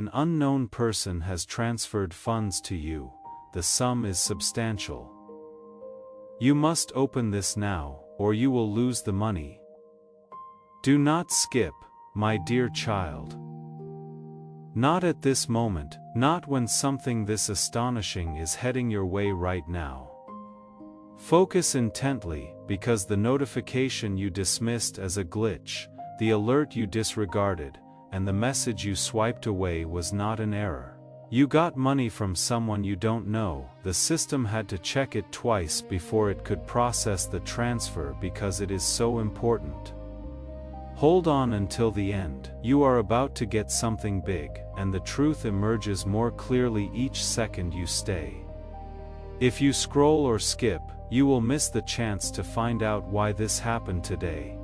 An unknown person has transferred funds to you. The sum is substantial. You must open this now, or you will lose the money. Do not skip, my dear child. Not at this moment, not when something this astonishing is heading your way right now. Focus intently, because the notification you dismissed as a glitch, the alert you disregarded, and the message you swiped away was not an error. You got money from someone you don't know. The system had to check it twice before it could process the transfer because it is so important. Hold on until the end. You are about to get something big, and the truth emerges more clearly each second you stay. If you scroll or skip, you will miss the chance to find out why this happened today.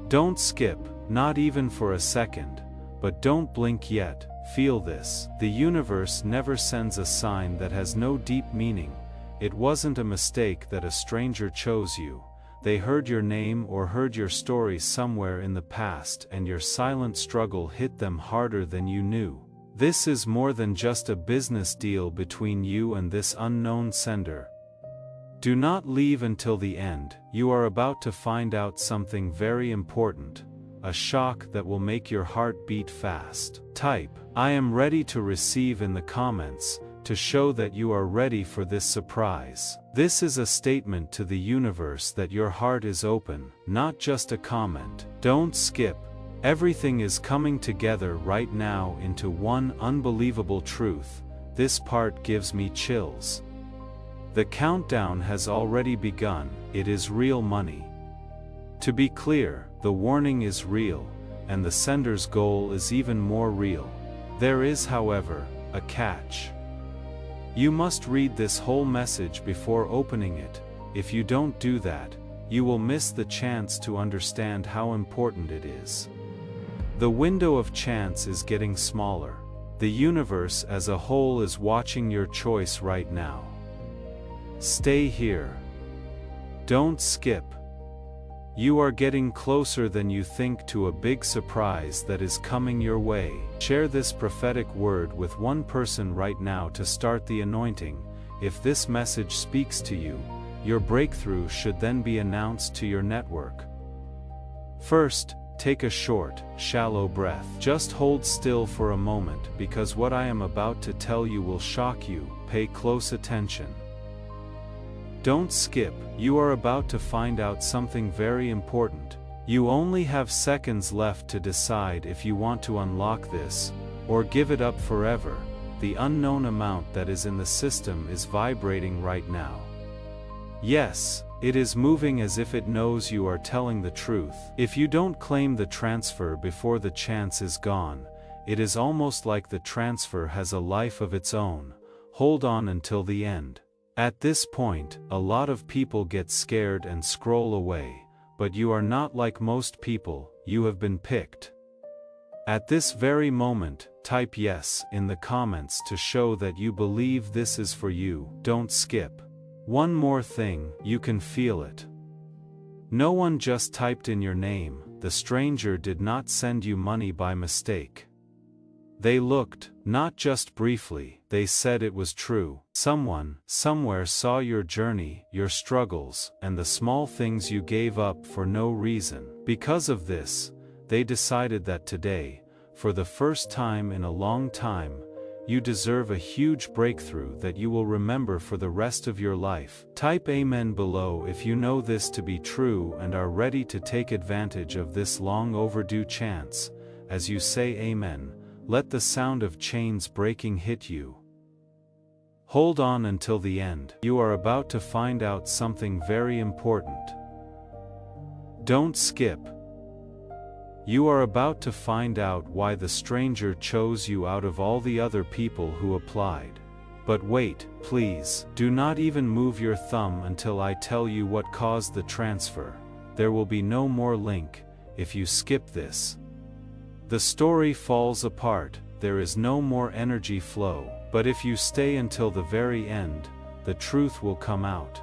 Don't skip, not even for a second, but don't blink yet. Feel this. The universe never sends a sign that has no deep meaning. It wasn't a mistake that a stranger chose you. They heard your name or heard your story somewhere in the past, and your silent struggle hit them harder than you knew. This is more than just a business deal between you and this unknown sender. Do not leave until the end. You are about to find out something very important. A shock that will make your heart beat fast. Type, "I am ready to receive" in the comments, to show that you are ready for this surprise. This is a statement to the universe that your heart is open, not just a comment. Don't skip. Everything is coming together right now into one unbelievable truth. This part gives me chills. The countdown has already begun. It is real money. To be clear, the warning is real, and the sender's goal is even more real. There is, however, a catch. You must read this whole message before opening it. If you don't do that, you will miss the chance to understand how important it is. The window of chance is getting smaller. The universe as a whole is watching your choice right now. Stay here. Don't skip. You are getting closer than you think to a big surprise that is coming your way. Share this prophetic word with one person right now to start the anointing. If this message speaks to you, your breakthrough should then be announced to your network. First, take a short, shallow breath. Just hold still for a moment, because what I am about to tell you will shock you. Pay close attention. Don't skip. You are about to find out something very important. You only have seconds left to decide if you want to unlock this, or give it up forever. The unknown amount that is in the system is vibrating right now. Yes, it is moving as if it knows you are telling the truth. If you don't claim the transfer before the chance is gone, it is almost like the transfer has a life of its own. Hold on until the end. At this point, a lot of people get scared and scroll away, but you are not like most people. You have been picked. At this very moment, type yes in the comments to show that you believe this is for you. Don't skip. One more thing, you can feel it. No one just typed in your name. The stranger did not send you money by mistake. They looked, not just briefly, they said it was true. Someone, somewhere saw your journey, your struggles, and the small things you gave up for no reason. Because of this, they decided that today, for the first time in a long time, you deserve a huge breakthrough that you will remember for the rest of your life. Type Amen below if you know this to be true and are ready to take advantage of this long overdue chance. As you say Amen, let the sound of chains breaking hit you. Hold on until the end. You are about to find out something very important. Don't skip. You are about to find out why the stranger chose you out of all the other people who applied. But wait, please, do not even move your thumb until I tell you what caused the transfer. There will be no more link if you skip this. The story falls apart, there is no more energy flow, but if you stay until the very end, the truth will come out.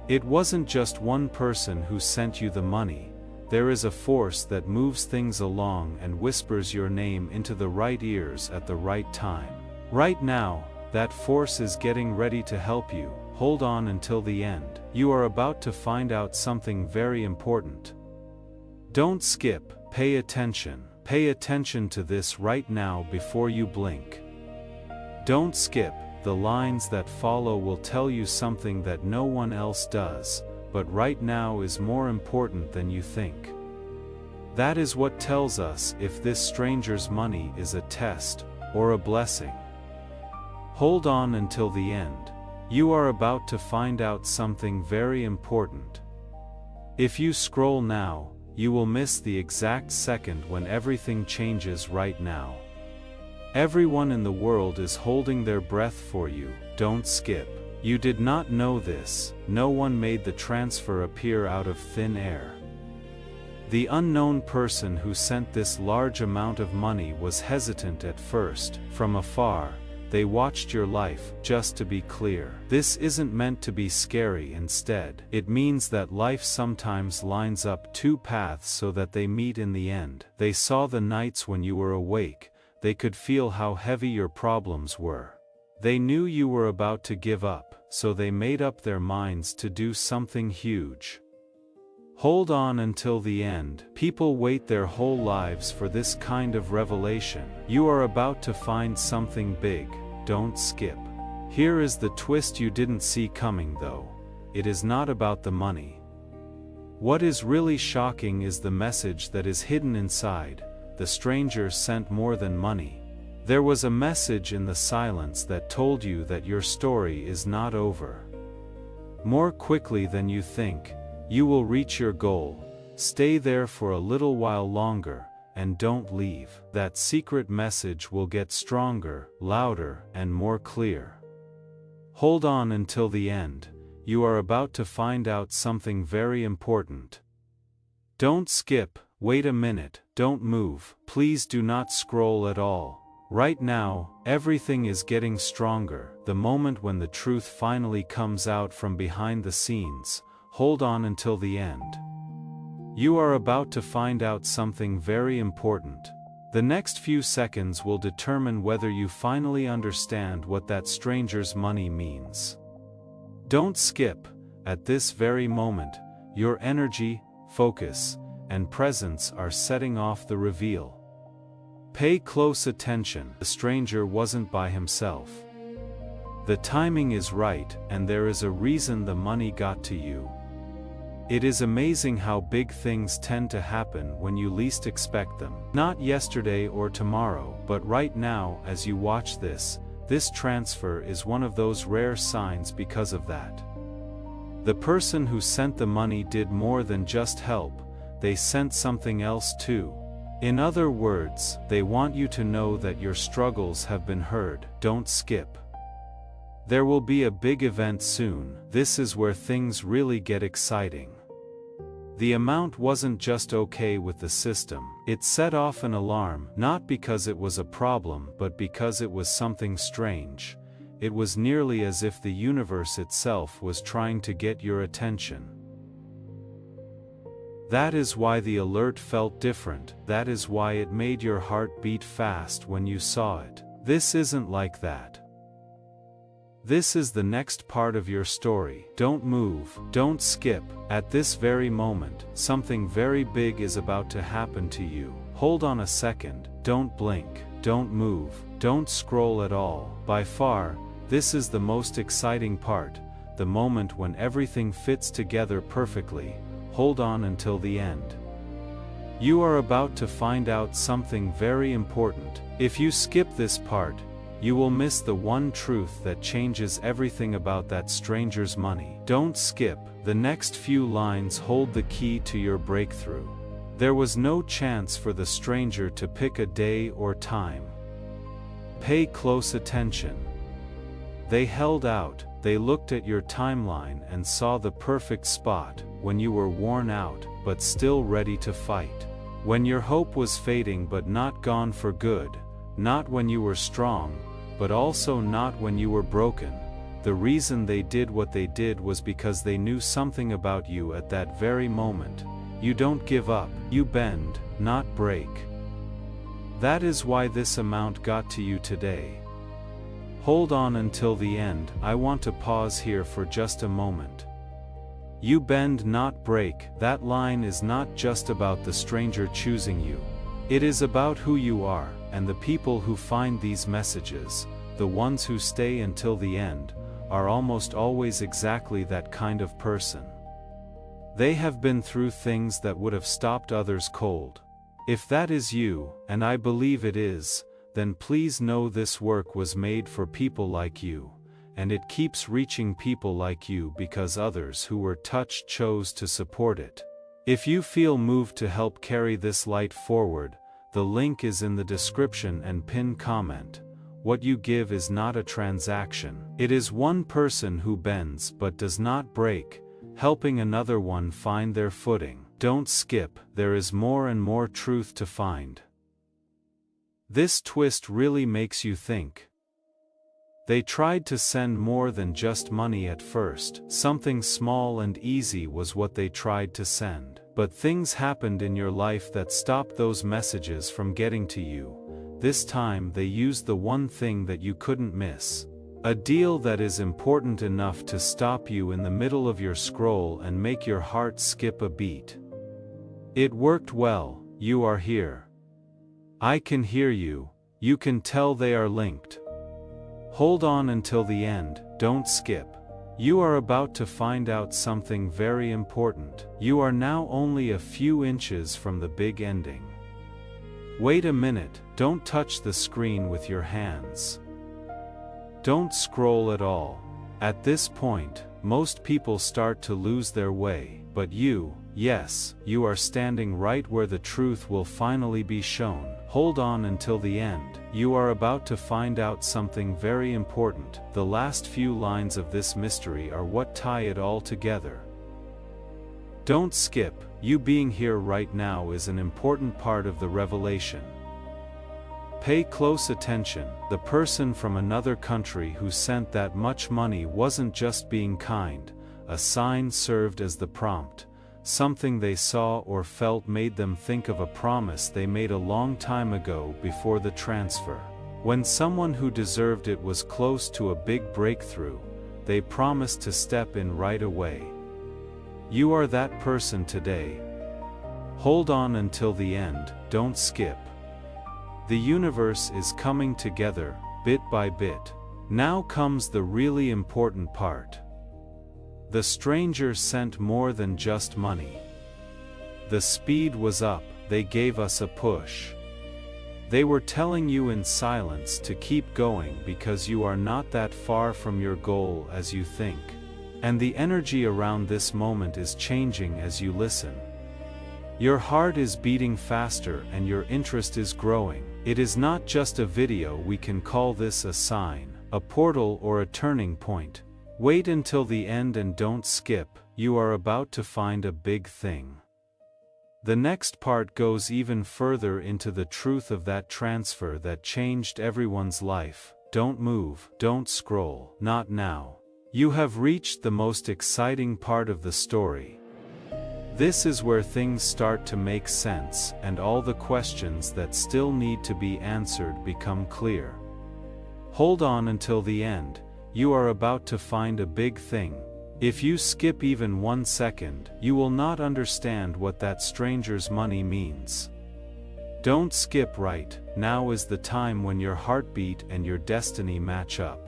It wasn't just one person who sent you the money, There is a force that moves things along and whispers your name into the right ears at the right time. Right now, that force is getting ready to help you. Hold on until the end. You are about to find out something very important. Don't skip, pay attention. Pay attention to this right now before you blink. Don't skip, the lines that follow will tell you something that no one else does, but right now is more important than you think. That is what tells us if this stranger's money is a test or a blessing. Hold on until the end. You are about to find out something very important. If you scroll now, you will miss the exact second when everything changes right now. Everyone in the world is holding their breath for you. Don't skip. You did not know this. No one made the transfer appear out of thin air. The unknown person who sent this large amount of money was hesitant at first. From afar, they watched your life. Just to be clear, this isn't meant to be scary. Instead, it means that life sometimes lines up two paths so that they meet in the end. They saw the nights when you were awake. They could feel how heavy your problems were. They knew you were about to give up, so they made up their minds to do something huge. Hold on until the end. People wait their whole lives for this kind of revelation. You are about to find something big. Don't skip. Here is the twist you didn't see coming though. It is not about the money. What is really shocking is the message that is hidden inside. The stranger sent more than money. There was a message in the silence that told you that your story is not over. More quickly than you think, you will reach your goal. Stay there for a little while longer, and don't leave. That secret message will get stronger, louder, and more clear. Hold on until the end. You are about to find out something very important. Don't skip. Wait a minute. Don't move. Please do not scroll at all. Right now, everything is getting stronger. The moment when the truth finally comes out from behind the scenes. Hold on until the end. You are about to find out something very important. The next few seconds will determine whether you finally understand what that stranger's money means. Don't skip. At this very moment, your energy, focus, and presence are setting off the reveal. Pay close attention. The stranger wasn't by himself. The timing is right, and there is a reason the money got to you. It is amazing how big things tend to happen when you least expect them. Not yesterday or tomorrow, but right now as you watch this transfer is one of those rare signs because of that. The person who sent the money did more than just help, they sent something else too. In other words, they want you to know that your struggles have been heard. Don't skip. There will be a big event soon. This is where things really get exciting. The amount wasn't just okay with the system. It set off an alarm, not because it was a problem but because it was something strange. It was nearly as if the universe itself was trying to get your attention. That is why the alert felt different. That is why it made your heart beat fast when you saw it. This isn't like that. This is the next part of your story. Don't move, don't skip. At this very moment, something very big is about to happen to you. Hold on a second, don't blink, don't move, don't scroll at all. By far, this is the most exciting part, the moment when everything fits together perfectly. Hold on until the end. You are about to find out something very important. If you skip this part, you will miss the one truth that changes everything about that stranger's money. Don't skip. The next few lines hold the key to your breakthrough. There was no chance for the stranger to pick a day or time. Pay close attention. They held out, they looked at your timeline and saw the perfect spot, when you were worn out, but still ready to fight. When your hope was fading but not gone for good, not when you were strong, but also not when you were broken. The reason they did what they did was because they knew something about you at that very moment. you don't give up, you bend, not break. That is why this amount got to you today. Hold on until the end. I want to pause here for just a moment. You bend, not break. That line is not just about the stranger choosing you. It is about who you are, and the people who find these messages, the ones who stay until the end, are almost always exactly that kind of person. They have been through things that would have stopped others cold. If that is you, and I believe it is, then please know this work was made for people like you, and it keeps reaching people like you because others who were touched chose to support it. If you feel moved to help carry this light forward, the link is in the description and pinned comment. What you give is not a transaction. It is one person who bends but does not break, helping another one find their footing. Don't skip, there is more and more truth to find. This twist really makes you think. They tried to send more than just money at first. Something small and easy was what they tried to send. But things happened in your life that stopped those messages from getting to you. This time they used the one thing that you couldn't miss. A deal that is important enough to stop you in the middle of your scroll and make your heart skip a beat. It worked well, you are here. I can hear you, you can tell they are linked. Hold on until the end, don't skip. You are about to find out something very important. You are now only a few inches from the big ending. Wait a minute, don't touch the screen with your hands. Don't scroll at all. At this point, most people start to lose their way, but you, yes, you are standing right where the truth will finally be shown. Hold on until the end. You are about to find out something very important. The last few lines of this mystery are what tie it all together. Don't skip. You being here right now is an important part of the revelation. Pay close attention. The person from another country who sent that much money wasn't just being kind. A sign served as the prompt. Something they saw or felt made them think of a promise they made a long time ago before the transfer. When someone who deserved it was close to a big breakthrough, they promised to step in right away. You are that person today. Hold on until the end, don't skip. The universe is coming together, bit by bit. Now comes the really important part. The stranger sent more than just money. The speed was up, they gave us a push. They were telling you in silence to keep going because you are not that far from your goal as you think. And the energy around this moment is changing as you listen. Your heart is beating faster and your interest is growing. It is not just a video, we can call this a sign, a portal or a turning point. Wait until the end and don't skip, you are about to find a big thing. The next part goes even further into the truth of that transfer that changed everyone's life. Don't move, don't scroll, not now. You have reached the most exciting part of the story. This is where things start to make sense and all the questions that still need to be answered become clear. Hold on until the end, you are about to find a big thing. If you skip even 1 second, you will not understand what that stranger's money means. Don't skip right, now is the time when your heartbeat and your destiny match up.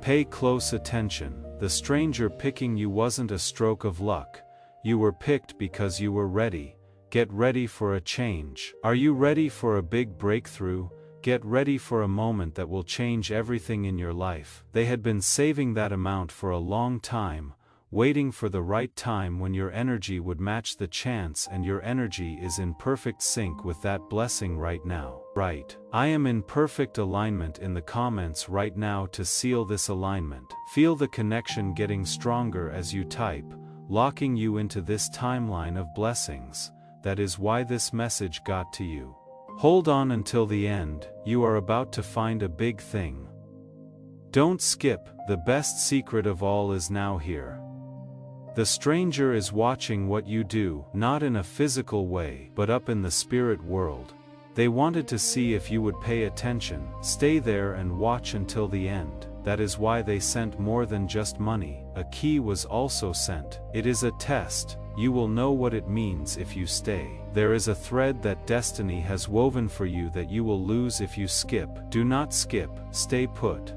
Pay close attention, the stranger picking you wasn't a stroke of luck. You were picked because you were ready. Get ready for a change. Are you ready for a big breakthrough? Get ready for a moment that will change everything in your life. They had been saving that amount for a long time, waiting for the right time when your energy would match the chance, and your energy is in perfect sync with that blessing right now. Right. I am in perfect alignment in the comments right now to seal this alignment. Feel the connection getting stronger as you type, locking you into this timeline of blessings. That is why this message got to you. Hold on until the end, you are about to find a big thing. Don't skip, the best secret of all is now here. The stranger is watching what you do, not in a physical way, but up in the spirit world. They wanted to see if you would pay attention, stay there and watch until the end. That is why they sent more than just money. A key was also sent. It is a test. You will know what it means if you stay. There is a thread that destiny has woven for you that you will lose if you skip. Do not skip, stay put.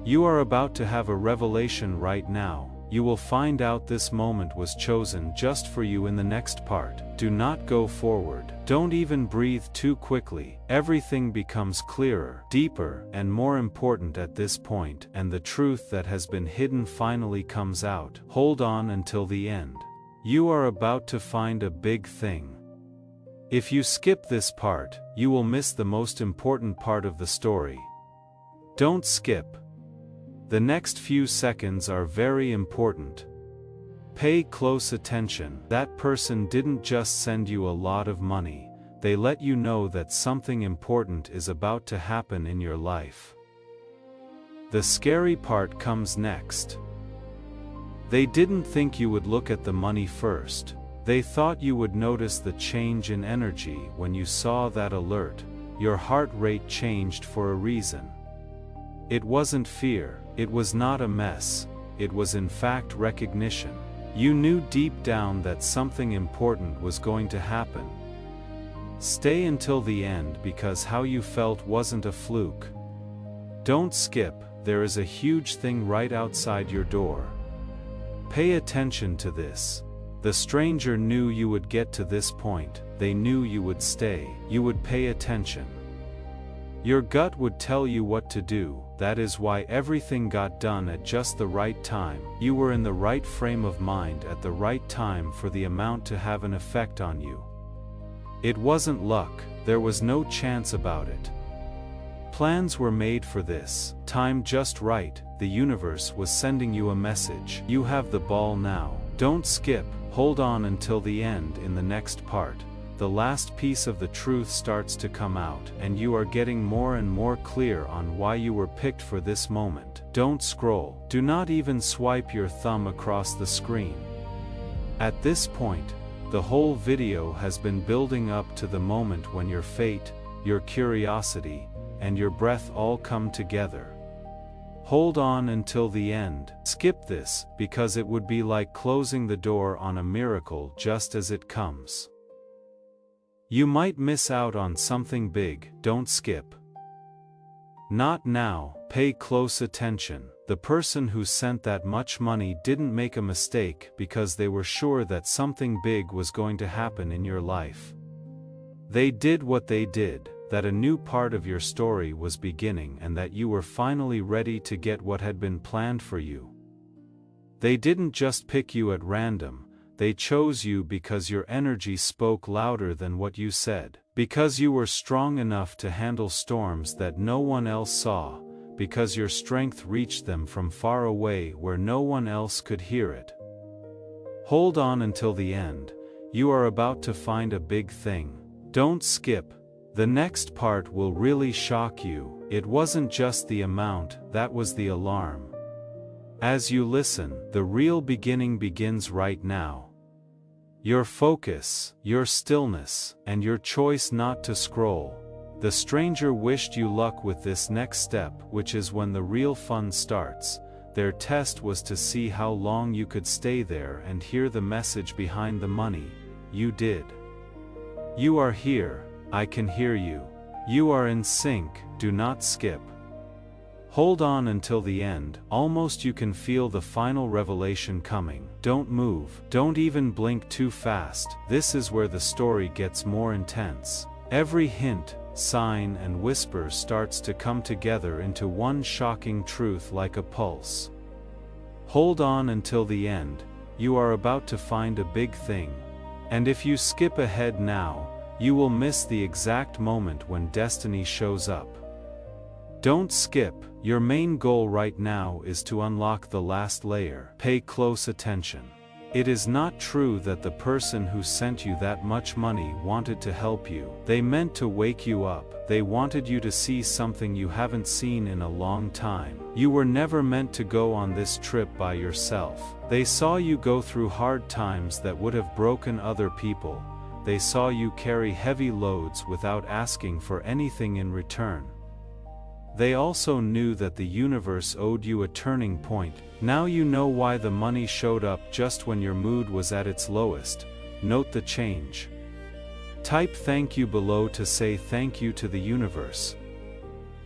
You are about to have a revelation right now. You will find out this moment was chosen just for you in the next part. Do not go forward. Don't even breathe too quickly. Everything becomes clearer, deeper, and more important at this point, and the truth that has been hidden finally comes out. Hold on until the end. You are about to find a big thing. If you skip this part, you will miss the most important part of the story. Don't skip. The next few seconds are very important. Pay close attention. That person didn't just send you a lot of money, they let you know that something important is about to happen in your life. The scary part comes next. They didn't think you would look at the money first. They thought you would notice the change in energy when you saw that alert. Your heart rate changed for a reason. It wasn't fear, it was not a mess, it was in fact recognition. You knew deep down that something important was going to happen. Stay until the end because how you felt wasn't a fluke. Don't skip, there is a huge thing right outside your door. Pay attention to this. The stranger knew you would get to this point, they knew you would stay, you would pay attention. Your gut would tell you what to do. That is why everything got done at just the right time. You were in the right frame of mind at the right time for the amount to have an effect on you. It wasn't luck, there was no chance about it. Plans were made for this, time just right, the universe was sending you a message. You have the ball now. Don't skip, hold on until the end in the next part. The last piece of the truth starts to come out, and you are getting more and more clear on why you were picked for this moment. Don't scroll. Do not even swipe your thumb across the screen. At this point, the whole video has been building up to the moment when your fate, your curiosity, and your breath all come together. Hold on until the end. Skip this, because it would be like closing the door on a miracle just as it comes. You might miss out on something big. Don't skip. Not now, pay close attention. The person who sent that much money didn't make a mistake because they were sure that something big was going to happen in your life. They did what they did, that a new part of your story was beginning and that you were finally ready to get what had been planned for you. They didn't just pick you at random. They chose you because your energy spoke louder than what you said, because you were strong enough to handle storms that no one else saw, because your strength reached them from far away where no one else could hear it. Hold on until the end, you are about to find a big thing. Don't skip. The next part will really shock you. It wasn't just the amount, that was the alarm. As you listen, the real beginning begins right now. Your focus, your stillness, and your choice not to scroll. The stranger wished you luck with this next step, which is when the real fun starts. Their test was to see how long you could stay there and hear the message behind the money. You did. You are here, I can hear you. You are in sync, do not skip. Hold on until the end, almost you can feel the final revelation coming. Don't move, don't even blink too fast, this is where the story gets more intense. Every hint, sign and whisper starts to come together into one shocking truth like a pulse. Hold on until the end, you are about to find a big thing. And if you skip ahead now, you will miss the exact moment when destiny shows up. Don't skip, your main goal right now is to unlock the last layer. Pay close attention. It is not true that the person who sent you that much money wanted to help you. They meant to wake you up. They wanted you to see something you haven't seen in a long time. You were never meant to go on this trip by yourself. They saw you go through hard times that would have broken other people. They saw you carry heavy loads without asking for anything in return. They also knew that the universe owed you a turning point. Now you know why the money showed up just when your mood was at its lowest. Note the change. Type thank you below to say thank you to the universe.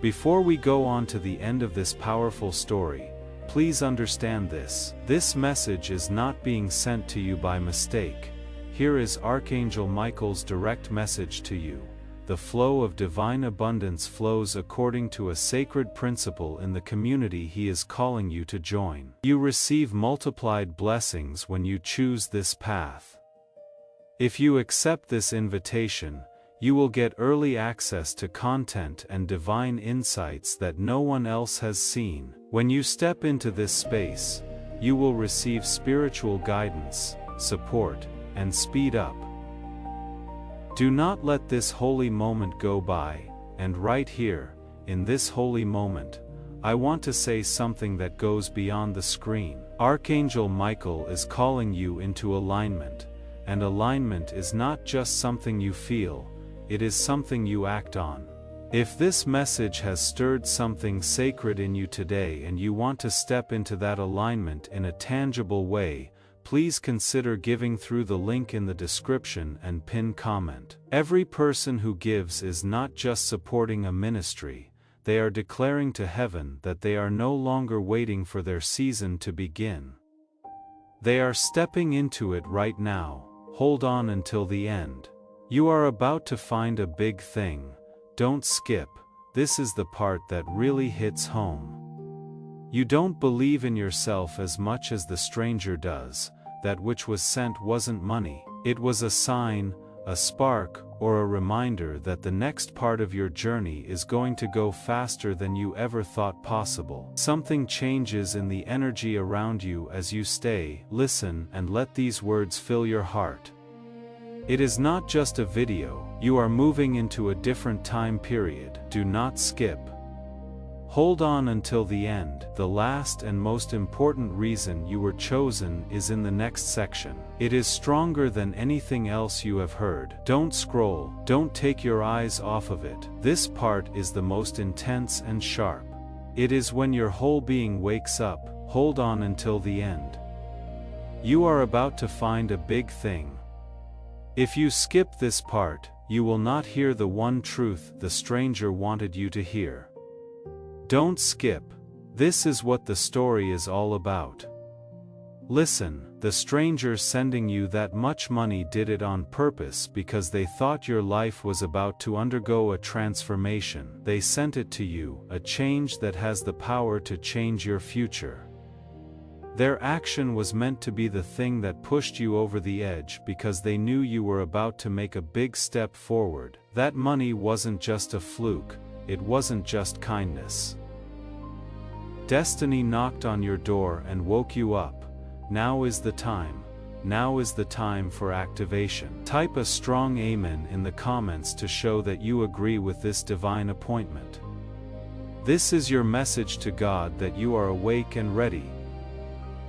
Before we go on to the end of this powerful story, please understand this. This message is not being sent to you by mistake. Here is Archangel Michael's direct message to you. The flow of divine abundance flows according to a sacred principle in the community he is calling you to join. You receive multiplied blessings when you choose this path. If you accept this invitation, you will get early access to content and divine insights that no one else has seen. When you step into this space, you will receive spiritual guidance, support, and speed up. Do not let this holy moment go by, and right here, in this holy moment, I want to say something that goes beyond the screen. Archangel Michael is calling you into alignment, and alignment is not just something you feel, it is something you act on. If this message has stirred something sacred in you today and you want to step into that alignment in a tangible way, please consider giving through the link in the description and pin comment. Every person who gives is not just supporting a ministry, they are declaring to heaven that they are no longer waiting for their season to begin. They are stepping into it right now. Hold on until the end. You are about to find a big thing. Don't skip. This is the part that really hits home. You don't believe in yourself as much as the stranger does. That which was sent wasn't money. It was a sign, a spark, or a reminder that the next part of your journey is going to go faster than you ever thought possible. Something changes in the energy around you as you stay, listen, and let these words fill your heart. It is not just a video. You are moving into a different time period. Do not skip. Hold on until the end. The last and most important reason you were chosen is in the next section. It is stronger than anything else you have heard. Don't scroll. Don't take your eyes off of it. This part is the most intense and sharp. It is when your whole being wakes up. Hold on until the end. You are about to find a big thing. If you skip this part, you will not hear the one truth the stranger wanted you to hear. Don't skip. This is what the story is all about. Listen, the stranger sending you that much money did it on purpose because they thought your life was about to undergo a transformation. They sent it to you, a change that has the power to change your future. Their action was meant to be the thing that pushed you over the edge because they knew you were about to make a big step forward. That money wasn't just a fluke, it wasn't just kindness. Destiny knocked on your door and woke you up. Now is the time. Now is the time for activation. Type a strong amen in the comments to show that you agree with this divine appointment. This is your message to God that you are awake and ready.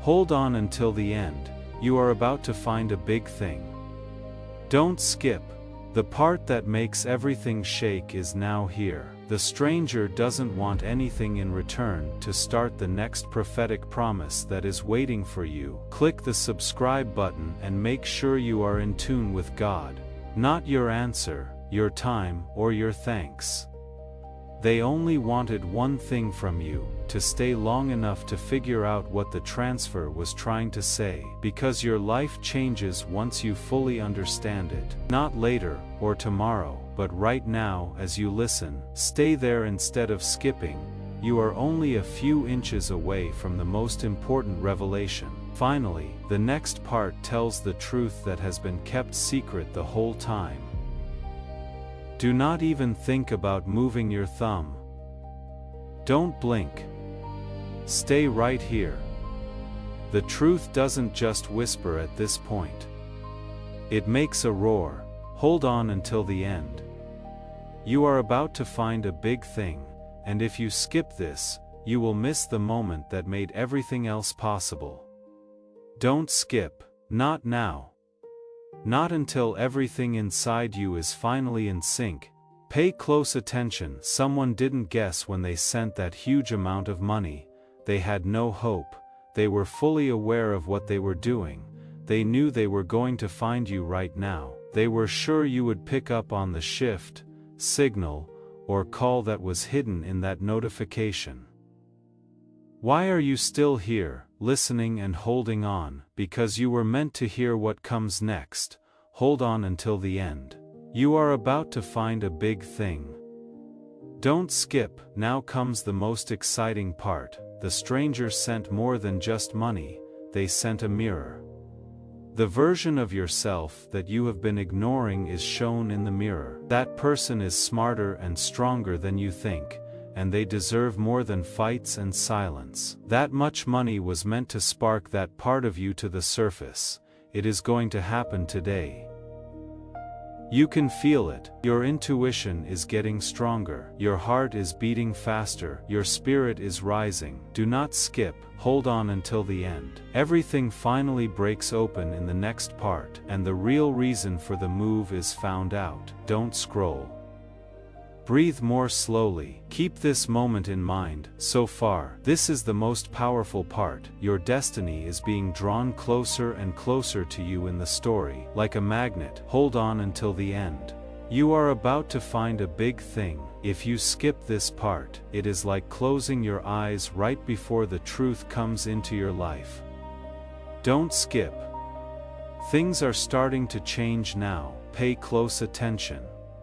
Hold on until the end. You are about to find a big thing. Don't skip. The part that makes everything shake is now here. The stranger doesn't want anything in return to start the next prophetic promise that is waiting for you. Click the subscribe button and make sure you are in tune with God. Not your answer, your time, or your thanks. They only wanted one thing from you, to stay long enough to figure out what the transfer was trying to say. Because your life changes once you fully understand it. Not later, or tomorrow, but right now as you listen. Stay there instead of skipping. You are only a few inches away from the most important revelation. Finally, the next part tells the truth that has been kept secret the whole time. Do not even think about moving your thumb. Don't blink. Stay right here. The truth doesn't just whisper at this point. It makes a roar. Hold on until the end. You are about to find a big thing, and if you skip this, you will miss the moment that made everything else possible. Don't skip. Not now. Not until everything inside you is finally in sync. Pay close attention. Someone didn't guess when they sent that huge amount of money. They had no hope. They were fully aware of what they were doing. They knew they were going to find you right now. They were sure you would pick up on the shift, signal, or call that was hidden in that notification. Why are you still here, listening and holding on? Because you were meant to hear what comes next. Hold on until the end. You are about to find a big thing. Don't skip. Now comes the most exciting part. The stranger sent more than just money, they sent a mirror. The version of yourself that you have been ignoring is shown in the mirror. That person is smarter and stronger than you think, and they deserve more than fights and silence. That much money was meant to spark that part of you to the surface. It is going to happen today. You can feel it. Your intuition is getting stronger. Your heart is beating faster. Your spirit is rising. Do not skip. Hold on until the end. Everything finally breaks open in the next part, and the real reason for the move is found out. Don't scroll. Breathe more slowly. Keep this moment in mind. So far, this is the most powerful part. Your destiny is being drawn closer and closer to you in the story, like a magnet. Hold on until the end. You are about to find a big thing. If you skip this part, it is like closing your eyes right before the truth comes into your life. Don't skip. Things are starting to change now. Pay close attention.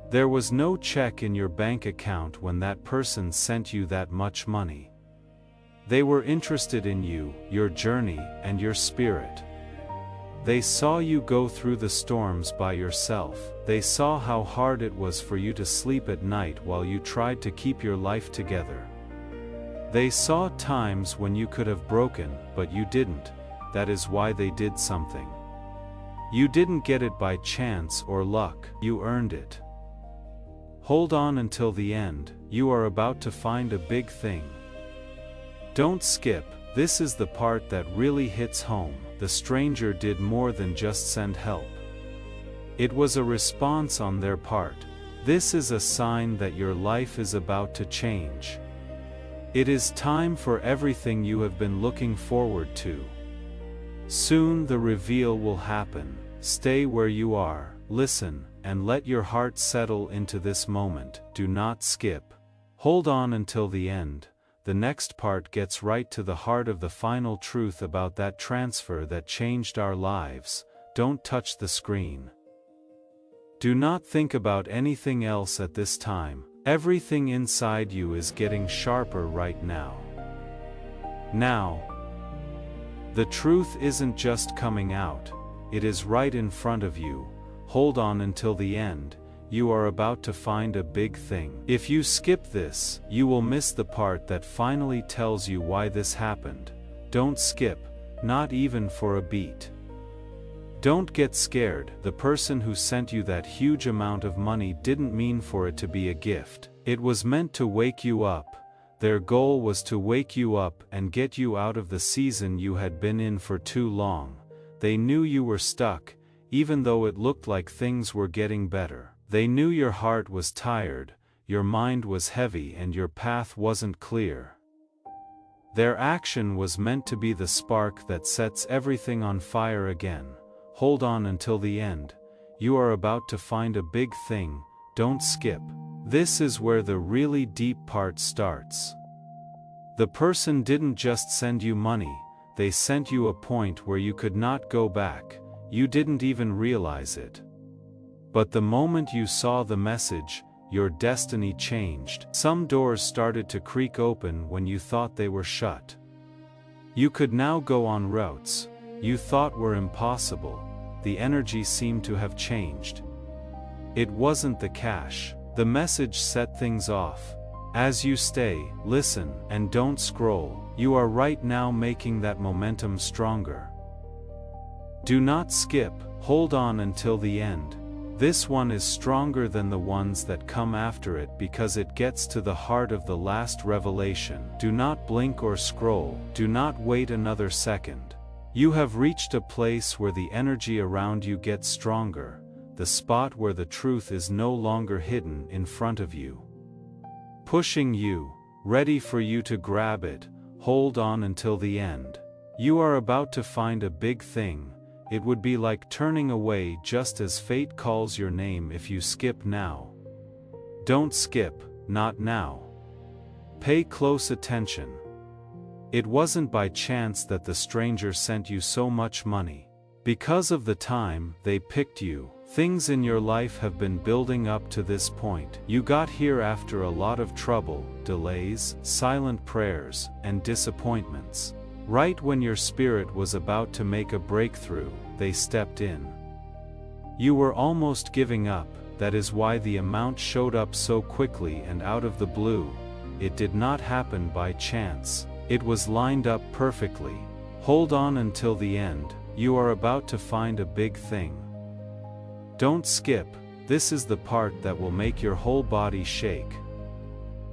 There was no check in your bank account when that person sent you that much money. They were interested in you, your journey, and your spirit. They saw you go through the storms by yourself. They saw how hard it was for you to sleep at night while you tried to keep your life together. They saw times when you could have broken, but you didn't. That is why they did something. You didn't get it by chance or luck. You earned it. Hold on until the end. You are about to find a big thing. Don't skip. This is the part that really hits home. The stranger did more than just send help. It was a response on their part. This is a sign that your life is about to change. It is time for everything you have been looking forward to. Soon the reveal will happen. Stay where you are, listen, and let your heart settle into this moment. Do not skip. Hold on until the end. The next part gets right to the heart of the final truth about that transfer that changed our lives. Don't touch the screen. Do not think about anything else at this time. Everything inside you is getting sharper right now. Now, the truth isn't just coming out, it is right in front of you. Hold on until the end. You are about to find a big thing. If you skip this, you will miss the part that finally tells you why this happened. Don't skip, not even for a beat. Don't get scared. The person who sent you that huge amount of money didn't mean for it to be a gift. It was meant to wake you up. Their goal was to wake you up and get you out of the season you had been in for too long. They knew you were stuck, even though it looked like things were getting better. They knew your heart was tired, your mind was heavy, and your path wasn't clear. Their action was meant to be the spark that sets everything on fire again. Hold on until the end. You are about to find a big thing. Don't skip. This is where the really deep part starts. The person didn't just send you money, they sent you a point where you could not go back. You didn't even realize it. But the moment you saw the message, your destiny changed. Some doors started to creak open when you thought they were shut. You could now go on routes you thought were impossible. The energy seemed to have changed. It wasn't the cash. The message set things off. As you stay, listen, and don't scroll, you are right now making that momentum stronger. Do not skip, hold on until the end. This one is stronger than the ones that come after it because it gets to the heart of the last revelation. Do not blink or scroll, do not wait another second. You have reached a place where the energy around you gets stronger, the spot where the truth is no longer hidden in front of you. Pushing you, ready for you to grab it. Hold on until the end. You are about to find a big thing. It would be like turning away just as fate calls your name if you skip now. Don't skip, not now. Pay close attention. It wasn't by chance that the stranger sent you so much money. Because of the time they picked you. Things in your life have been building up to this point. You got here after a lot of trouble, delays, silent prayers, and disappointments. Right when your spirit was about to make a breakthrough, they stepped in. You were almost giving up, that is why the amount showed up so quickly and out of the blue. It did not happen by chance. It was lined up perfectly. Hold on until the end. You are about to find a big thing. Don't skip, this is the part that will make your whole body shake.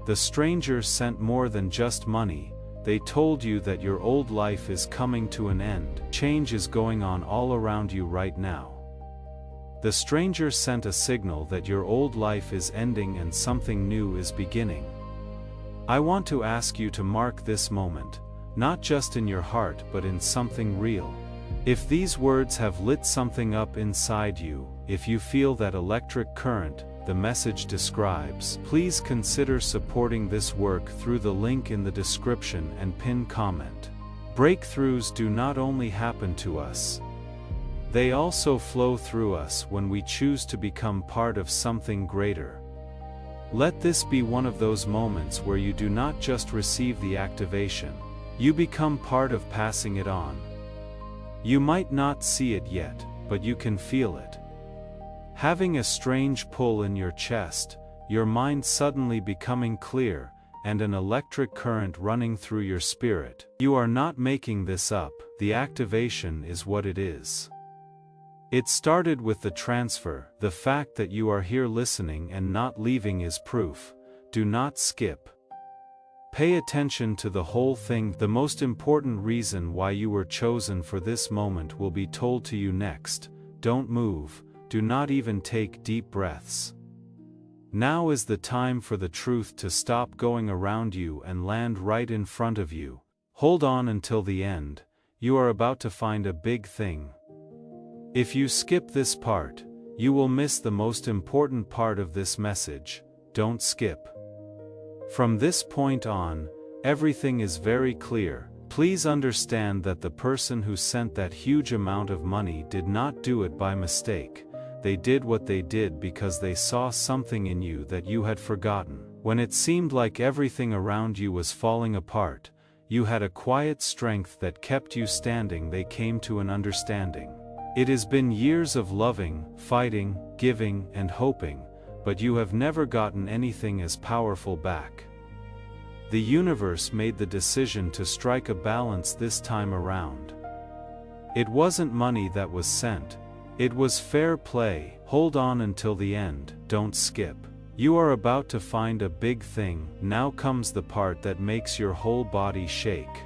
The stranger sent more than just money, they told you that your old life is coming to an end. Change is going on all around you right now. The stranger sent a signal that your old life is ending and something new is beginning. I want to ask you to mark this moment, not just in your heart but in something real. If these words have lit something up inside you, if you feel that electric current the message describes, please consider supporting this work through the link in the description and pinned comment. Breakthroughs do not only happen to us. They also flow through us when we choose to become part of something greater. Let this be one of those moments where you do not just receive the activation, you become part of passing it on. You might not see it yet, but you can feel it. Having a strange pull in your chest, your mind suddenly becoming clear, and an electric current running through your spirit. You are not making this up, the activation is what it is. It started with the transfer. The fact that you are here listening and not leaving is proof. Do not skip. Pay attention to the whole thing. The most important reason why you were chosen for this moment will be told to you next. Don't move. Do not even take deep breaths. Now is the time for the truth to stop going around you and land right in front of you. Hold on until the end. You are about to find a big thing. If you skip this part, you will miss the most important part of this message. Don't skip. From this point on, everything is very clear. Please understand that the person who sent that huge amount of money did not do it by mistake. They did what they did because they saw something in you that you had forgotten. When it seemed like everything around you was falling apart, you had a quiet strength that kept you standing. They came to an understanding. It has been years of loving, fighting, giving, and hoping, but you have never gotten anything as powerful back. The universe made the decision to strike a balance this time around. It wasn't money that was sent. It was fair play. Hold on until the end. Don't skip. You are about to find a big thing. Now comes the part that makes your whole body shake.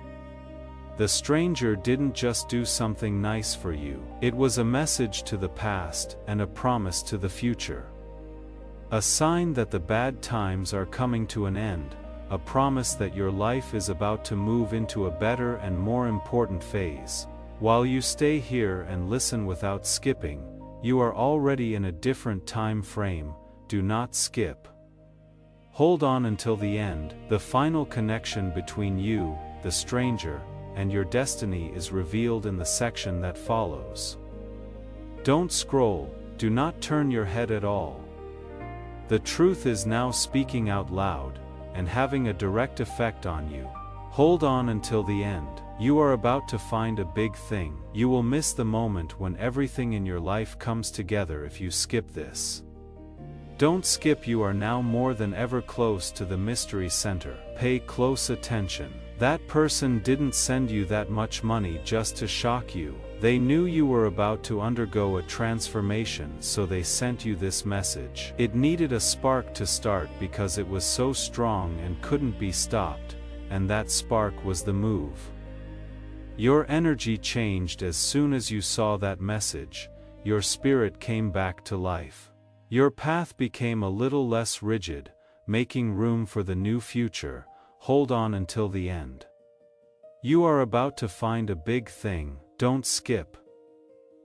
The stranger didn't just do something nice for you. It was a message to the past and a promise to the future. A sign that the bad times are coming to an end. A promise that your life is about to move into a better and more important phase. While you stay here and listen without skipping, you are already in a different time frame. Do not skip. Hold on until the end. The final connection between you, the stranger, and your destiny is revealed in the section that follows. Don't scroll. Do not turn your head at all. The truth is now speaking out loud, and having a direct effect on you. Hold on until the end. You are about to find a big thing. You will miss the moment when everything in your life comes together if you skip this. Don't skip, you are now more than ever close to the mystery center. Pay close attention. That person didn't send you that much money just to shock you. They knew you were about to undergo a transformation, so they sent you this message. It needed a spark to start because it was so strong and couldn't be stopped, and that spark was the move. Your energy changed as soon as you saw that message. Your spirit came back to life. Your path became a little less rigid, making room for the new future. Hold on until the end. You are about to find a big thing. Don't skip.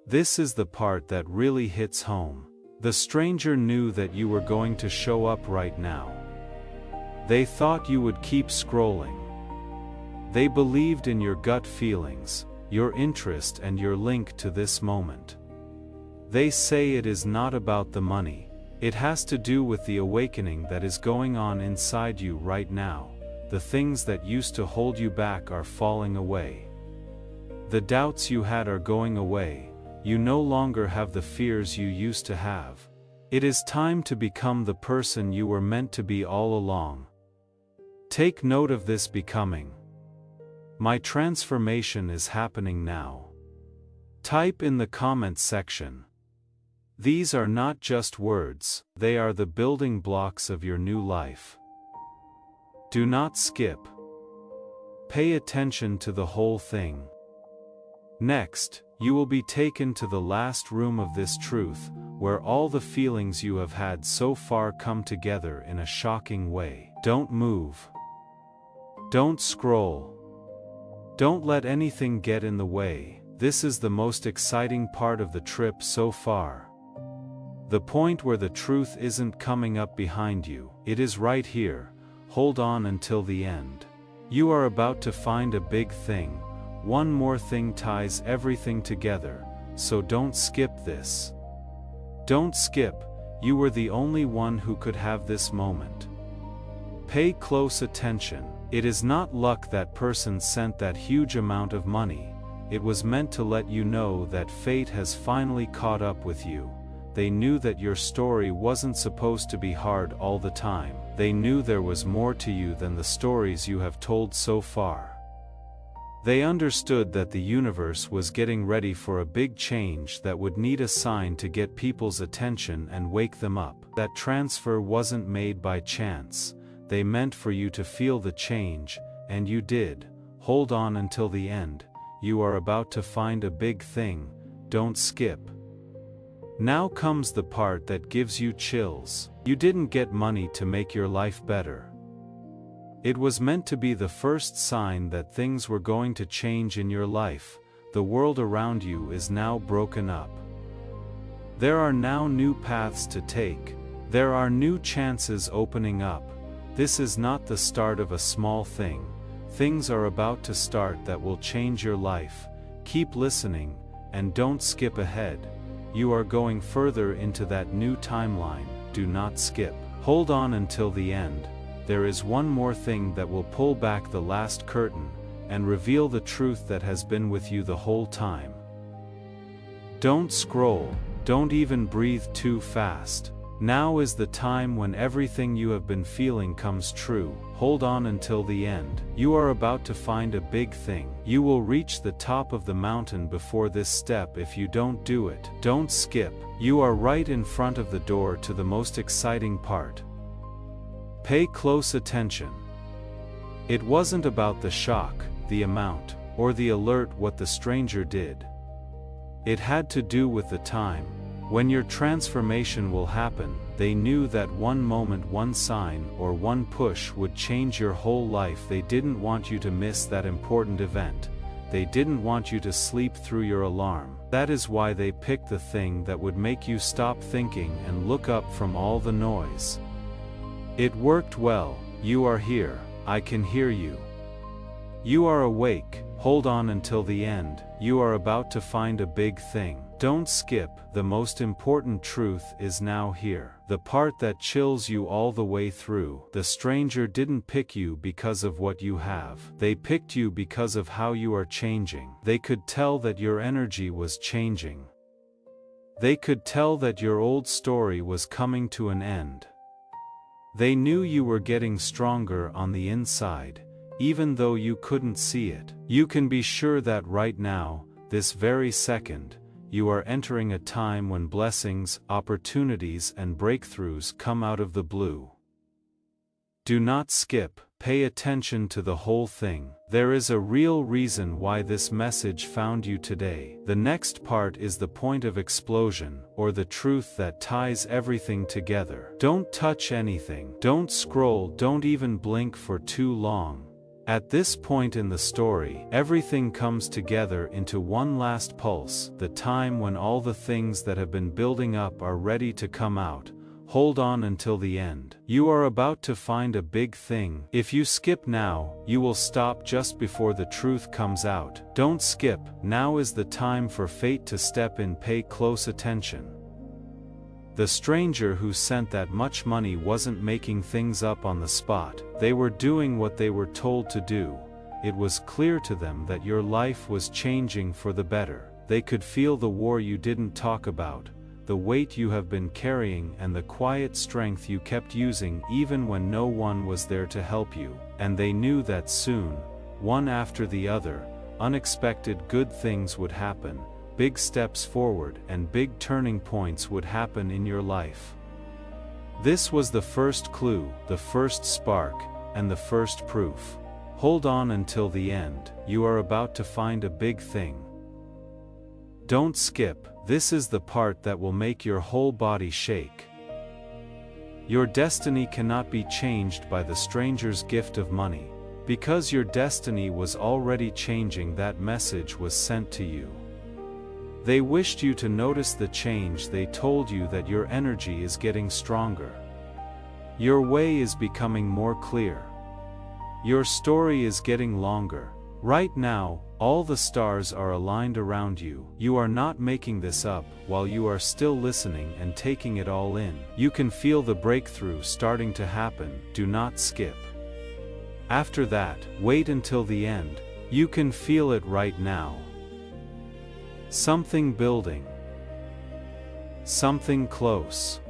This is the part that really hits home. The stranger knew that you were going to show up right now. They thought you would keep scrolling. They believed in your gut feelings, your interest, and your link to this moment. They say it is not about the money. It has to do with the awakening that is going on inside you right now. The things that used to hold you back are falling away. The doubts you had are going away. You no longer have the fears you used to have. It is time to become the person you were meant to be all along. Take note of this becoming. My transformation is happening now. Type in the comments section. These are not just words, they are the building blocks of your new life. Do not skip. Pay attention to the whole thing. Next, you will be taken to the last room of this truth, where all the feelings you have had so far come together in a shocking way. Don't move. Don't scroll. Don't let anything get in the way. This is the most exciting part of the trip so far. The point where the truth isn't coming up behind you, it is right here. Hold on until the end. You are about to find a big thing. One more thing ties everything together, so don't skip this. Don't skip, you were the only one who could have this moment. Pay close attention. It is not luck that person sent that huge amount of money. It was meant to let you know that fate has finally caught up with you. They knew that your story wasn't supposed to be hard all the time. They knew there was more to you than the stories you have told so far. They understood that the universe was getting ready for a big change that would need a sign to get people's attention and wake them up. That transfer wasn't made by chance. They meant for you to feel the change, and you did. Hold on until the end. You are about to find a big thing. Don't skip. Now comes the part that gives you chills. You didn't get money to make your life better. It was meant to be the first sign that things were going to change in your life. The world around you is now broken up. There are now new paths to take. There are new chances opening up. This is not the start of a small thing. Things are about to start that will change your life. Keep listening, and don't skip ahead. You are going further into that new timeline. Do not skip. Hold on until the end. There is one more thing that will pull back the last curtain and reveal the truth that has been with you the whole time. Don't scroll. Don't even breathe too fast. Now is the time when everything you have been feeling comes true. Hold on until the end. You are about to find a big thing. You will reach the top of the mountain before this step if you don't do it. Don't skip. You are right in front of the door to the most exciting part. Pay close attention. It wasn't about the shock, the amount, or the alert what the stranger did. It had to do with the time. When your transformation will happen, they knew that one moment, one sign, or one push would change your whole life. They didn't want you to miss that important event. They didn't want you to sleep through your alarm. That is why they picked the thing that would make you stop thinking and look up from all the noise. It worked well. You are here. I can hear you. You are awake. Hold on until the end. You are about to find a big thing. Don't skip. The most important truth is now here. The part that chills you all the way through. The stranger didn't pick you because of what you have. They picked you because of how you are changing. They could tell that your energy was changing. They could tell that your old story was coming to an end. They knew you were getting stronger on the inside, even though you couldn't see it. You can be sure that right now, this very second, you are entering a time when blessings, opportunities, and breakthroughs come out of the blue. Do not skip, pay attention to the whole thing. There is a real reason why this message found you today. The next part is the point of explosion, or the truth that ties everything together. Don't touch anything. Don't scroll. Don't even blink for too long. At this point in the story, everything comes together into one last pulse, the time when all the things that have been building up are ready to come out. Hold on until the end. You are about to find a big thing. If you skip now, you will stop just before the truth comes out. Don't skip. Now is the time for fate to step in. Pay close attention. The stranger who sent that much money wasn't making things up on the spot. They were doing what they were told to do. It was clear to them that your life was changing for the better. They could feel the war you didn't talk about, the weight you have been carrying, and the quiet strength you kept using even when no one was there to help you. And they knew that soon, one after the other, unexpected good things would happen, big steps forward and big turning points would happen in your life. This was the first clue, the first spark, and the first proof. Hold on until the end. You are about to find a big thing. Don't skip. This is the part that will make your whole body shake. Your destiny cannot be changed by the stranger's gift of money. Because your destiny was already changing, that message was sent to you. They wished you to notice the change. They told you that your energy is getting stronger. Your way is becoming more clear. Your story is getting longer. Right now, all the stars are aligned around you. You are not making this up. While you are still listening and taking it all in, you can feel the breakthrough starting to happen. Do not skip. After that, wait until the end. You can feel it right now. Something building. Something close.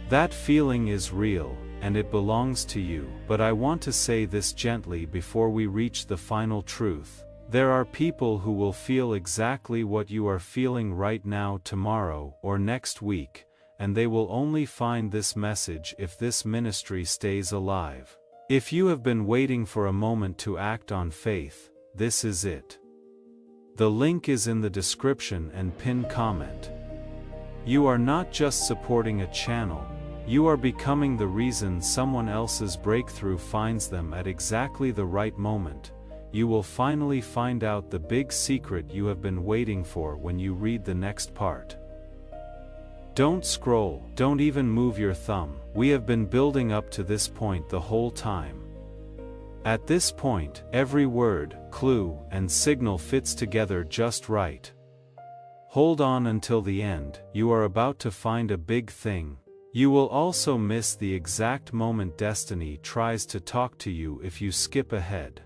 That feeling is real, and it belongs to you. But I want to say this gently before we reach the final truth. There are people who will feel exactly what you are feeling right now tomorrow or next week, and they will only find this message if this ministry stays alive. If you have been waiting for a moment to act on faith, this is it. The link is in the description and pinned comment. You are not just supporting a channel, you are becoming the reason someone else's breakthrough finds them at exactly the right moment. You will finally find out the big secret you have been waiting for when you read the next part. Don't scroll, don't even move your thumb. We have been building up to this point the whole time. At this point, every word, clue, and signal fits together just right. Hold on until the end. You are about to find a big thing. You will also miss the exact moment destiny tries to talk to you if you skip ahead.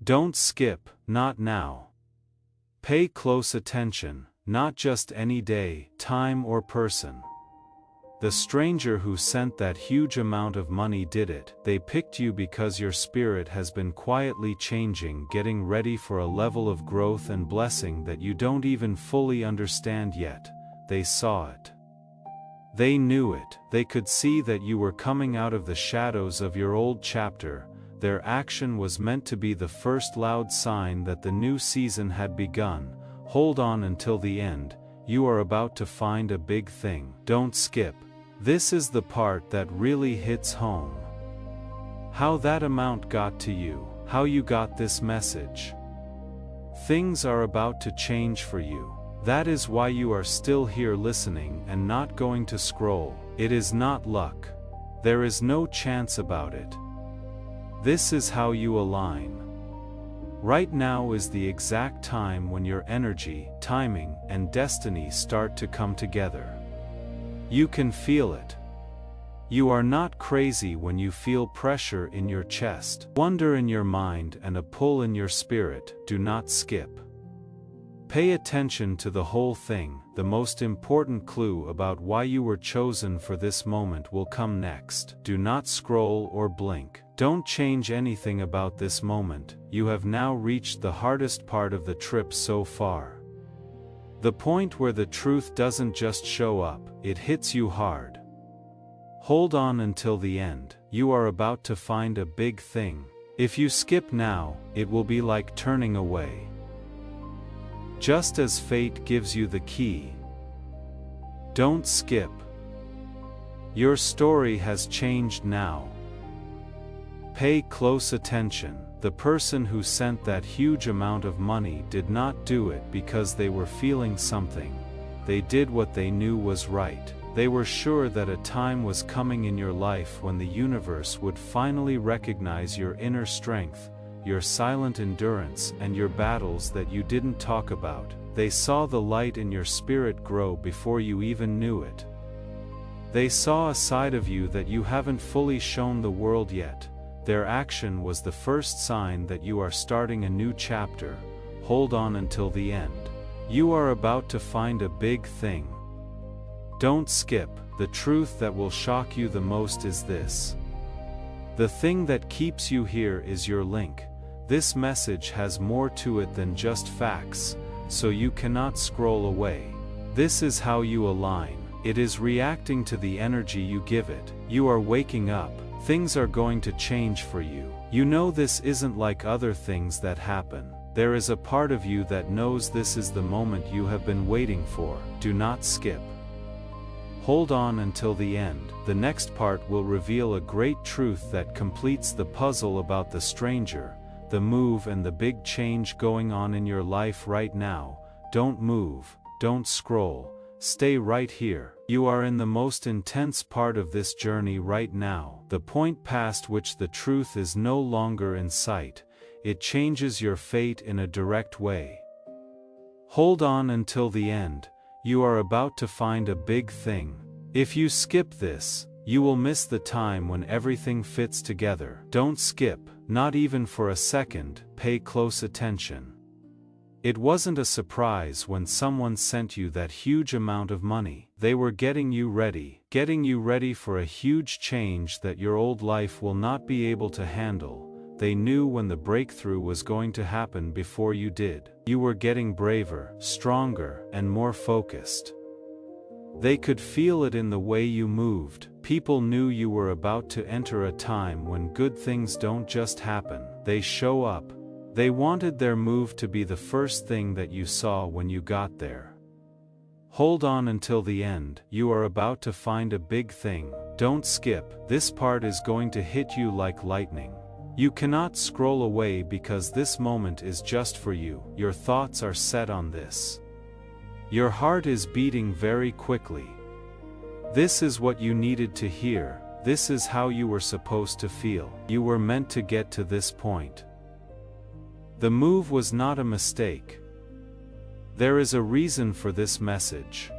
Don't skip, not now. Pay close attention, not just any day, time, or person. The stranger who sent that huge amount of money did it. They picked you because your spirit has been quietly changing, getting ready for a level of growth and blessing that you don't even fully understand yet. They saw it. They knew it. They could see that you were coming out of the shadows of your old chapter. Their action was meant to be the first loud sign that the new season had begun. Hold on until the end. You are about to find a big thing. Don't skip. This is the part that really hits home. How that amount got to you. How you got this message. Things are about to change for you. That is why you are still here listening and not going to scroll. It is not luck. There is no chance about it. This is how you align. Right now is the exact time when your energy, timing, and destiny start to come together. You can feel it. You are not crazy when you feel pressure in your chest, wonder in your mind, and a pull in your spirit. Do not skip. Pay attention to the whole thing. The most important clue about why you were chosen for this moment will come next. Do not scroll or blink. Don't change anything about this moment. You have now reached the hardest part of the trip so far. The point where the truth doesn't just show up, it hits you hard. Hold on until the end. You are about to find a big thing. If you skip now, it will be like turning away. Just as fate gives you the key. Don't skip. Your story has changed now. Pay close attention. The person who sent that huge amount of money did not do it because they were feeling something. They did what they knew was right. They were sure that a time was coming in your life when the universe would finally recognize your inner strength, your silent endurance, and your battles that you didn't talk about. They saw the light in your spirit grow before you even knew it. They saw a side of you that you haven't fully shown the world yet. Their action was the first sign that you are starting a new chapter. Hold on until the end. You are about to find a big thing. Don't skip. The truth that will shock you the most is this. The thing that keeps you here is your link. This message has more to it than just facts, so you cannot scroll away. This is how you align. It is reacting to the energy you give it. You are waking up. Things are going to change for you. You know this isn't like other things that happen. There is a part of you that knows this is the moment you have been waiting for. Do not skip. Hold on until the end. The next part will reveal a great truth that completes the puzzle about the stranger, the move, and the big change going on in your life right now. Don't move, don't scroll, stay right here. You are in the most intense part of this journey right now, the point past which the truth is no longer in sight. It changes your fate in a direct way. Hold on until the end. You are about to find a big thing. If you skip this, you will miss the time when everything fits together. Don't skip, not even for a second. Pay close attention. It wasn't a surprise when someone sent you that huge amount of money. They were getting you ready for a huge change that your old life will not be able to handle. They knew when the breakthrough was going to happen before you did. You were getting braver, stronger, and more focused. They could feel it in the way you moved. People knew you were about to enter a time when good things don't just happen, they show up. They wanted their move to be the first thing that you saw when you got there. Hold on until the end. You are about to find a big thing. Don't skip. This part is going to hit you like lightning. You cannot scroll away because this moment is just for you. Your thoughts are set on this. Your heart is beating very quickly. This is what you needed to hear. This is how you were supposed to feel. You were meant to get to this point. The move was not a mistake. There is a reason for this message.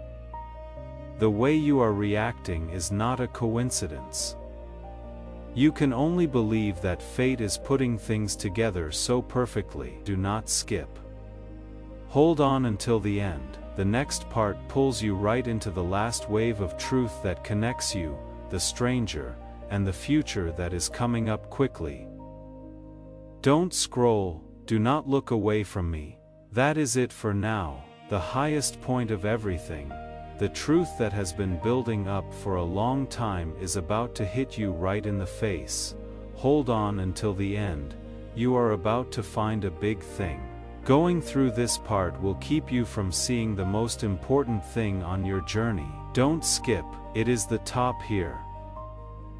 The way you are reacting is not a coincidence. You can only believe that fate is putting things together so perfectly. Do not skip. Hold on until the end. The next part pulls you right into the last wave of truth that connects you, the stranger, and the future that is coming up quickly. Don't scroll, do not look away from me. That is it for now, the highest point of everything. The truth that has been building up for a long time is about to hit you right in the face. Hold on until the end. You are about to find a big thing. Going through this part will keep you from seeing the most important thing on your journey. Don't skip, it is the top here.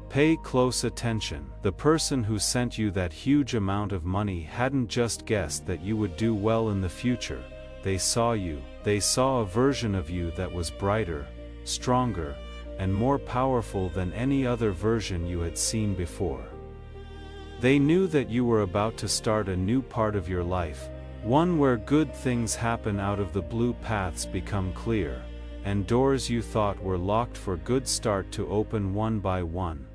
Pay close attention. The person who sent you that huge amount of money hadn't just guessed that you would do well in the future. They saw you. They saw a version of you that was brighter, stronger, and more powerful than any other version you had seen before. They knew that you were about to start a new part of your life, one where good things happen out of the blue, paths become clear, and doors you thought were locked for good start to open one by one.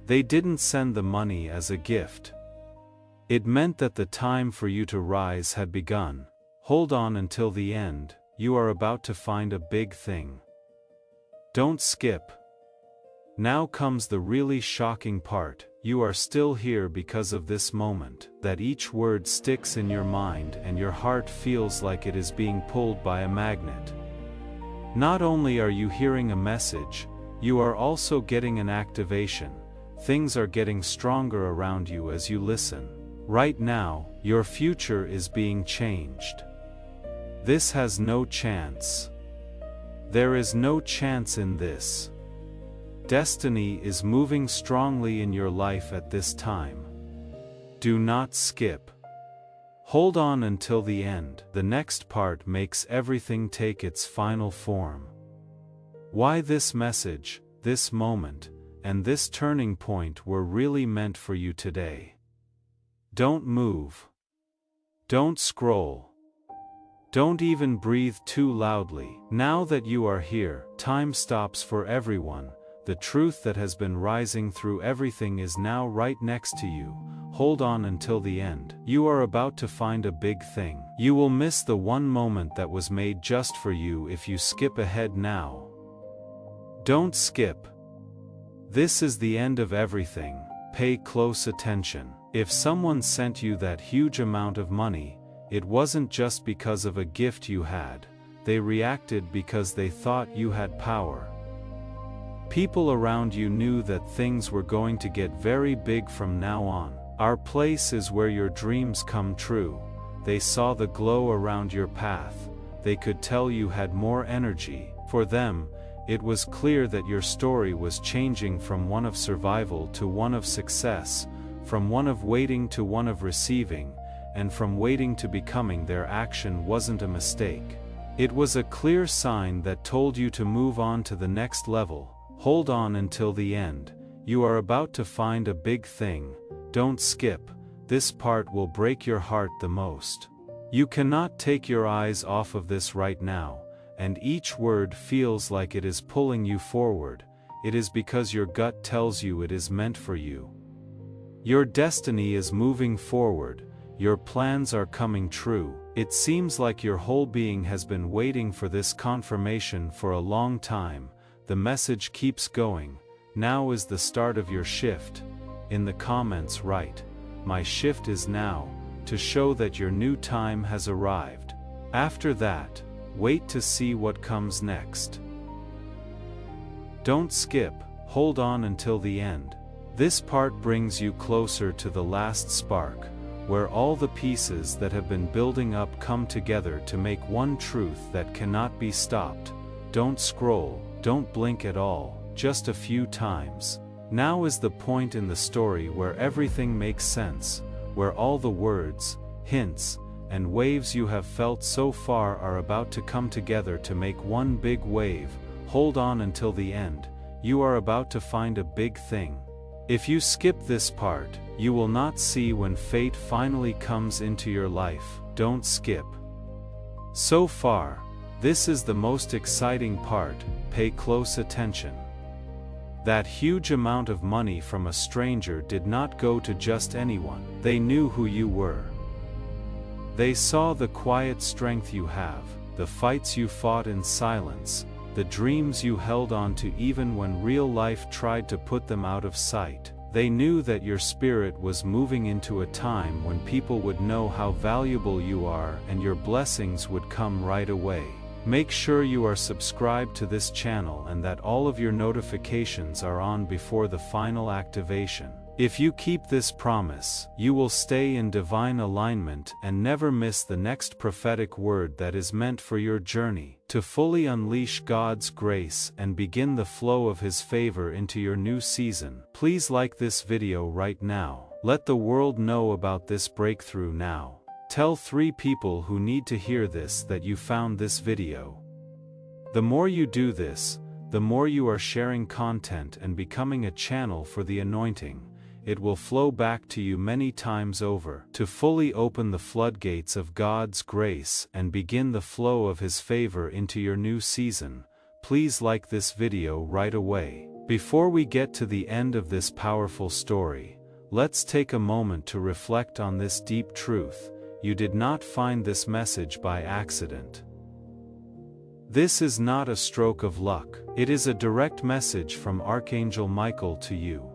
They didn't send the money as a gift. It meant that the time for you to rise had begun. Hold on until the end, you are about to find a big thing. Don't skip. Now comes the really shocking part. You are still here because of this moment, that each word sticks in your mind and your heart feels like it is being pulled by a magnet. Not only are you hearing a message, you are also getting an activation. Things are getting stronger around you as you listen. Right now, your future is being changed. This has no chance. There is no chance in this. Destiny is moving strongly in your life at this time. Do not skip. Hold on until the end. The next part makes everything take its final form. Why this message, this moment, and this turning point were really meant for you today. Don't move. Don't scroll. Don't even breathe too loudly. Now that you are here, time stops for everyone. The truth that has been rising through everything is now right next to you. Hold on until the end. You are about to find a big thing. You will miss the one moment that was made just for you if you skip ahead now. Don't skip. This is the end of everything. Pay close attention. If someone sent you that huge amount of money, it wasn't just because of a gift you had. They reacted because they thought you had power. People around you knew that things were going to get very big from now on. Our place is where your dreams come true. They saw the glow around your path. They could tell you had more energy. For them, it was clear that your story was changing from one of survival to one of success, from one of waiting to one of receiving, and from waiting to becoming. Their action wasn't a mistake. It was a clear sign that told you to move on to the next level. Hold on until the end. You are about to find a big thing. Don't skip. This part will break your heart the most. You cannot take your eyes off of this right now, and each word feels like it is pulling you forward. It is because your gut tells you it is meant for you. Your destiny is moving forward. Your plans are coming true. It seems like your whole being has been waiting for this confirmation for a long time. The message keeps going. Now is the start of your shift. In the comments write, "My shift is now," to show that your new time has arrived. After that, wait to see what comes next. Don't skip. Hold on until the end. This part brings you closer to the last spark, where all the pieces that have been building up come together to make one truth that cannot be stopped. Don't scroll, don't blink at all, just a few times. Now is the point in the story where everything makes sense, where all the words, hints, and waves you have felt so far are about to come together to make one big wave. Hold on until the end. You are about to find a big thing. If you skip this part, you will not see when fate finally comes into your life. Don't skip. So far, this is the most exciting part. Pay close attention. That huge amount of money from a stranger did not go to just anyone. They knew who you were. They saw the quiet strength you have, the fights you fought in silence, the dreams you held on to even when real life tried to put them out of sight. They knew that your spirit was moving into a time when people would know how valuable you are and your blessings would come right away. Make sure you are subscribed to this channel and that all of your notifications are on before the final activation. If you keep this promise, you will stay in divine alignment and never miss the next prophetic word that is meant for your journey. To fully unleash God's grace and begin the flow of His favor into your new season, please like this video right now. Let the world know about this breakthrough now. Tell 3 people who need to hear this that you found this video. The more you do this, the more you are sharing content and becoming a channel for the anointing. It will flow back to you many times over. To fully open the floodgates of God's grace and begin the flow of His favor into your new season, please like this video right away. Before we get to the end of this powerful story, let's take a moment to reflect on this deep truth. you did not find this message by accident. This is not a stroke of luck, it is a direct message from Archangel Michael to you.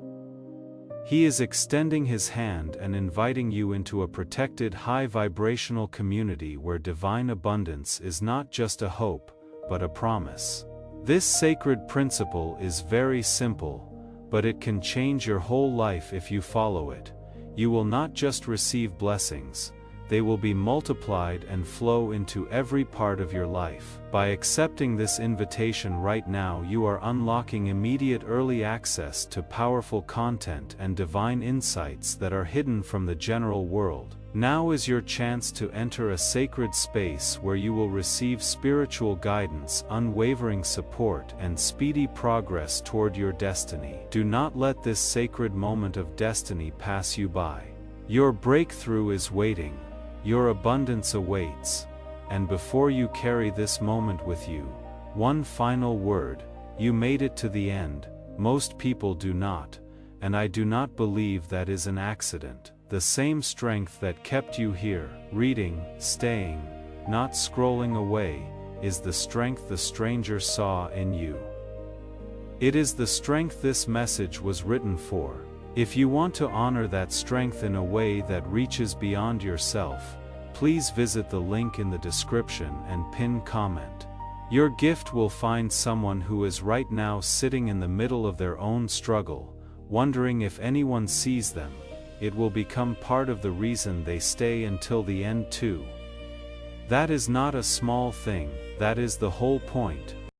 He is extending his hand and inviting you into a protected high-vibrational community where divine abundance is not just a hope, but a promise. This sacred principle is very simple, but it can change your whole life if you follow it. You will not just receive blessings, they will be multiplied and flow into every part of your life. By accepting this invitation right now, you are unlocking immediate early access to powerful content and divine insights that are hidden from the general world. Now is your chance to enter a sacred space where you will receive spiritual guidance, unwavering support, and speedy progress toward your destiny. Do not let this sacred moment of destiny pass you by. Your breakthrough is waiting. Your abundance awaits, and before you carry this moment with you, one final word: you made it to the end. Most people do not, and I do not believe that is an accident. The same strength that kept you here, reading, staying, not scrolling away, is the strength the stranger saw in you. It is the strength this message was written for. If you want to honor that strength in a way that reaches beyond yourself, please visit the link in the description and pin comment. Your gift will find someone who is right now sitting in the middle of their own struggle, wondering if anyone sees them. It will become part of the reason they stay until the end too. That is not a small thing, that is the whole point.